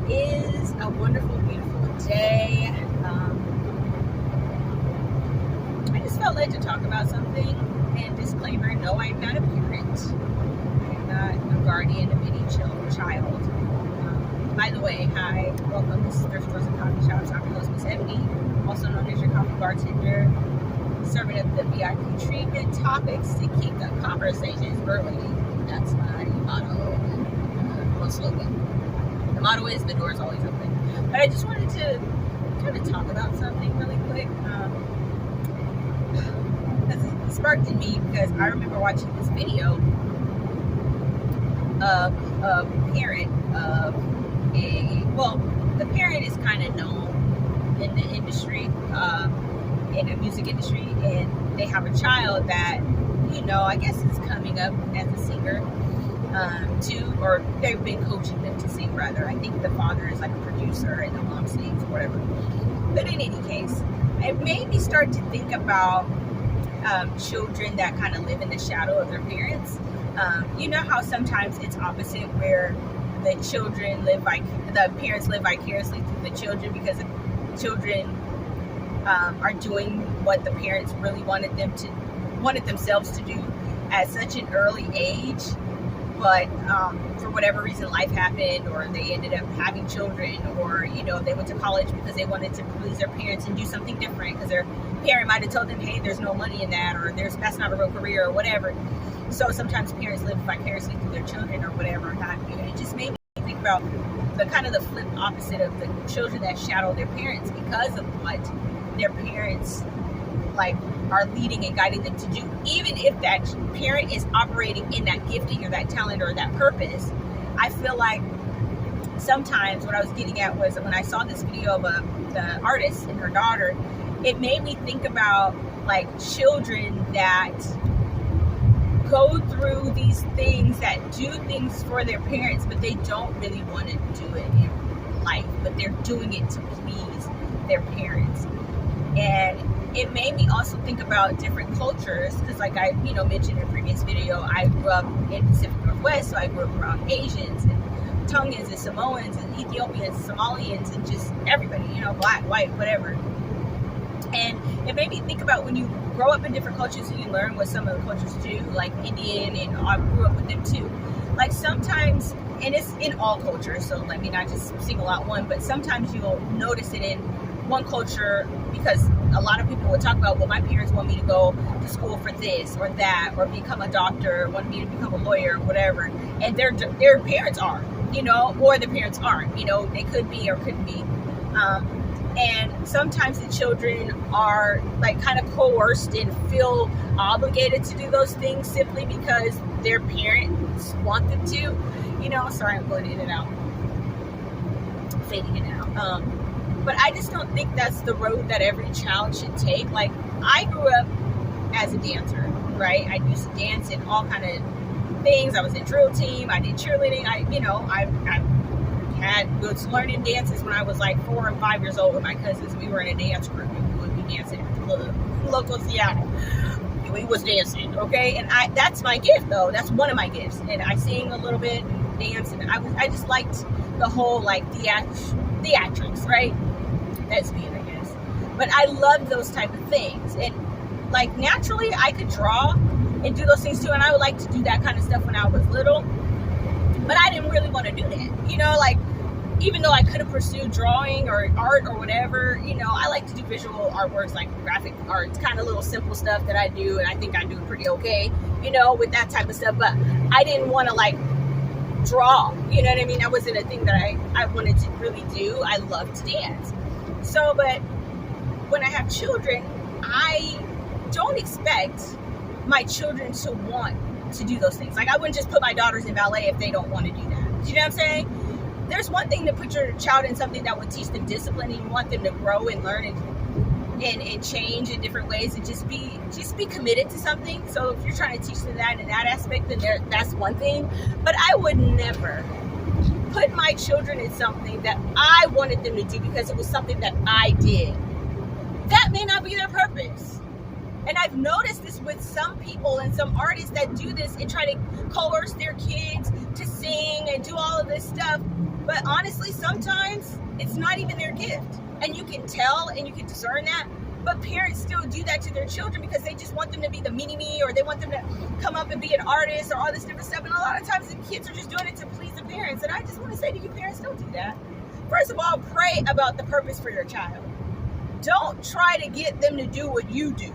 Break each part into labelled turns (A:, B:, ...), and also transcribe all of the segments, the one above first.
A: is a wonderful, beautiful day. I just felt led to talk about something. And disclaimer, no, I'm not a parent. I'm not a guardian of any child. By the way, hi, welcome. This is Thrift Stores and Coffee Shops. I'm your host, Miss Ebony, also known as your coffee bartender, serving up the VIP treatment topics to keep the conversations burling. That's my motto, slogan. The motto is the door is always open. But I just wanted to kind of talk about something really quick. It sparked in me because I remember watching this video of a parent of the parent is kind of known in the industry, in the music industry, and they have a child that, I guess is coming up as a singer, or they've been coaching them to sing rather. I think the father is like a producer and the mom sings or whatever. But in any case, it made me start to think about children that kind of live in the shadow of their parents. You know how sometimes it's opposite, where the parents live vicariously through the children because the children are doing what the parents really wanted themselves to do at such an early age, but for whatever reason life happened, or they ended up having children, or they went to college because they wanted to please their parents and do something different because their parent might have told them, hey, there's no money in that, or that's not a real career or whatever. So sometimes parents live vicariously through their children or whatever have you. And it just made me think about the kind of the flip opposite of the children that shadow their parents because of what their parents are leading and guiding them to do. Even if that parent is operating in that gifting or that talent or that purpose, I feel like sometimes what I was getting at was when I saw this video of the artist and her daughter, it made me think about children that go through these things, that do things for their parents, but they don't really want to do it in life, but they're doing it to please their parents. And it made me also think about different cultures, because I mentioned in a previous video, I grew up in Pacific Northwest, so I grew up around Asians and Tongans and Samoans and Ethiopians, Somalians, and just everybody, black, white, whatever. And it made me think about when you grow up in different cultures and you learn what some of the cultures do, like Indian, and I grew up with them too. Sometimes, and it's in all cultures, so let me not just single out one, but sometimes you'll notice it in one culture because a lot of people will talk about, well, my parents want me to go to school for this or that, or become a doctor, want me to become a lawyer or whatever. And their parents are, or the parents aren't, they could be or couldn't be. And sometimes the children are kind of coerced and feel obligated to do those things simply because their parents want them to. Sorry, I'm going in and out, fading in and out. But I just don't think that's the road that every child should take. I grew up as a dancer, right? I used to dance in all kind of things. I was in drill team. I did cheerleading. I was learning dances when I was 4 and 5 years old with my cousins. We were in a dance group and we would be dancing at the club, local Seattle. We was dancing, okay? And that's my gift, though. That's one of my gifts. And I sing a little bit and dance, and I just liked the whole theatrics, right? That's me, I guess. But I love those type of things. And naturally I could draw and do those things too. And I would like to do that kind of stuff when I was little. But I didn't really want to do that. Even though I could have pursued drawing or art or whatever, I like to do visual artworks, like graphic arts, kind of little simple stuff that I do. And I think I do pretty okay, with that type of stuff. But I didn't want to draw, you know what I mean? That wasn't a thing that I wanted to really do. I love to dance. So, but when I have children, I don't expect my children to want to do those things. I wouldn't just put my daughters in ballet if they don't want to do that. Do you know what I'm saying? There's one thing to put your child in something that would teach them discipline, and you want them to grow and learn and change in different ways, and just be committed to something. So if you're trying to teach them that in that aspect, then that's one thing. But I would never put my children in something that I wanted them to do because it was something that I did. That may not be their purpose. And I've noticed this with some people and some artists that do this and try to coerce their kids to sing and do all of this stuff. But honestly, sometimes it's not even their gift. And you can tell and you can discern that. But parents still do that to their children because they just want them to be the mini-me, or they want them to come up and be an artist, or all this different stuff. And a lot of times the kids are just doing it to please the parents. And I just want to say to you, parents, don't do that. First of all, pray about the purpose for your child. Don't try to get them to do what you do,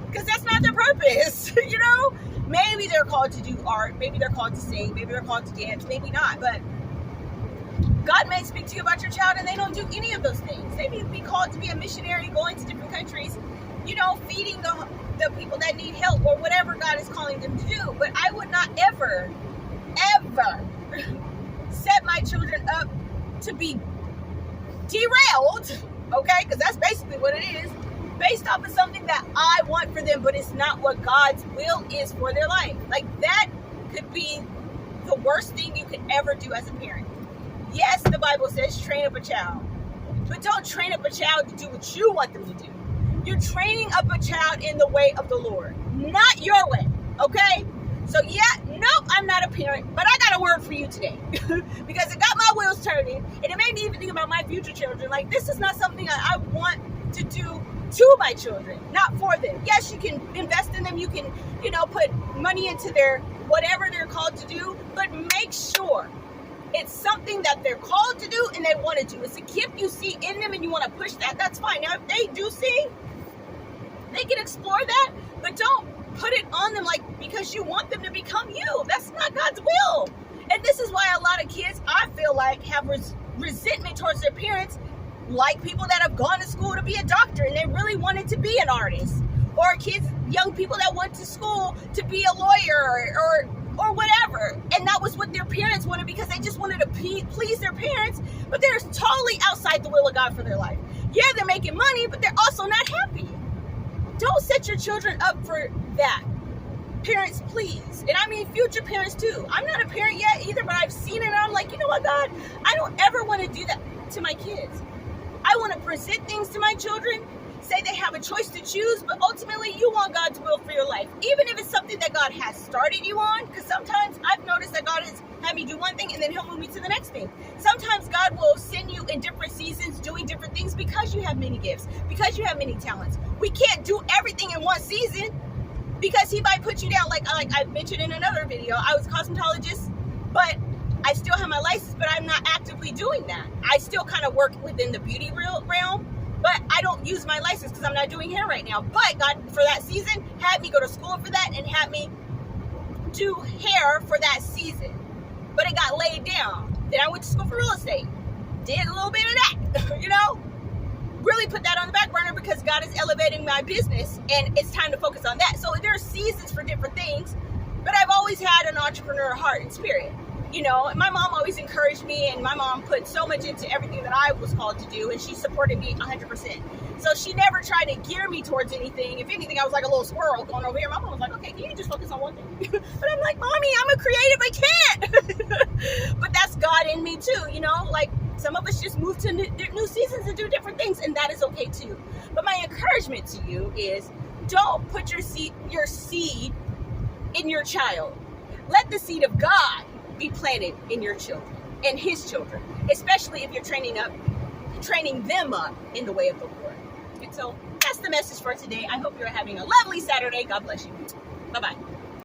A: because that's not their purpose. You know, maybe they're called to do art, maybe they're called to sing, maybe they're called to dance, maybe not. But God may speak to you about your child and they don't do any of those things. They may be called to be a missionary, going to different countries, you know, feeding the people that need help, or whatever God is calling them to do. But I would not ever set my children up to be derailed, okay, because that's basically what it is, based off of something that I want for them, but it's not what God's will is for their life. Like, that could be the worst thing you could ever do as a parent. Yes, the Bible says train up a child, but don't train up a child to do what you want them to do. You're training up a child in the way of the Lord, not your way, okay? So yeah, nope, I'm not a parent, but I got a word for you today because it got my wheels turning, and it made me even think about my future children. Like, this is not something I want to do to my children, not for them. Yes, you can invest in them. You can, you know, put money into their whatever they're called to do, but make sure it's something that they're called to do and they want to do. It's a gift you see in them and you want to push that. That's fine. Now, if they do sing, they can explore that, but don't put it on them like because you want them to become you. That's not God's will. And this is why a lot of kids, I feel like, have resentment towards their parents, like people that have gone to school to be a doctor and they really wanted to be an artist, or kids, young people that went to school to be a lawyer or whatever, and that was what their parents wanted because they just wanted to please their parents, but they're totally outside the will of God for their life. Yeah, they're making money, but they're also not happy. Don't set your children up for that. Parents, please. And I mean future parents too. I'm not a parent yet either, but I've seen it and I'm like, you know what, God, I don't ever want to do that to my kids. I want to present things to my children, say they have a choice to choose, but ultimately you want God's will for your life. Even if it's something that God has started you on, because sometimes I've noticed that God has had me do one thing and then he'll move me to the next thing. Sometimes God will send you in different seasons doing different things because you have many gifts, because you have many talents. We can't do everything in one season because he might put you down. Like I mentioned in another video, I was a cosmetologist, but I still have my license, but I'm not actively doing that. I still kind of work within the beauty realm, but I don't use my license because I'm not doing hair right now. But God, for that season, had me go to school for that and had me do hair for that season. But it got laid down. Then I went to school for real estate. Did a little bit of that, you know? Really put that on the back burner because God is elevating my business and it's time to focus on that. So there are seasons for different things, but I've always had an entrepreneur heart and spirit. You know, and my mom always encouraged me, and my mom put so much into everything that I was called to do, and she supported me 100%. So she never tried to gear me towards anything. If anything, I was like a little squirrel going over here. My mom was like, okay, can you just focus on one thing? But I'm like, Mommy, I'm a creative, I can't. But that's God in me too, you know? Like, some of us just move to new seasons and do different things, and that is okay too. But my encouragement to you is don't put your seed in your child. Let the seed of God be planted in your children and his children, especially if you're training them up in the way of the Lord. And so that's the message for today. I hope you're having a lovely Saturday. God bless you. Bye-bye.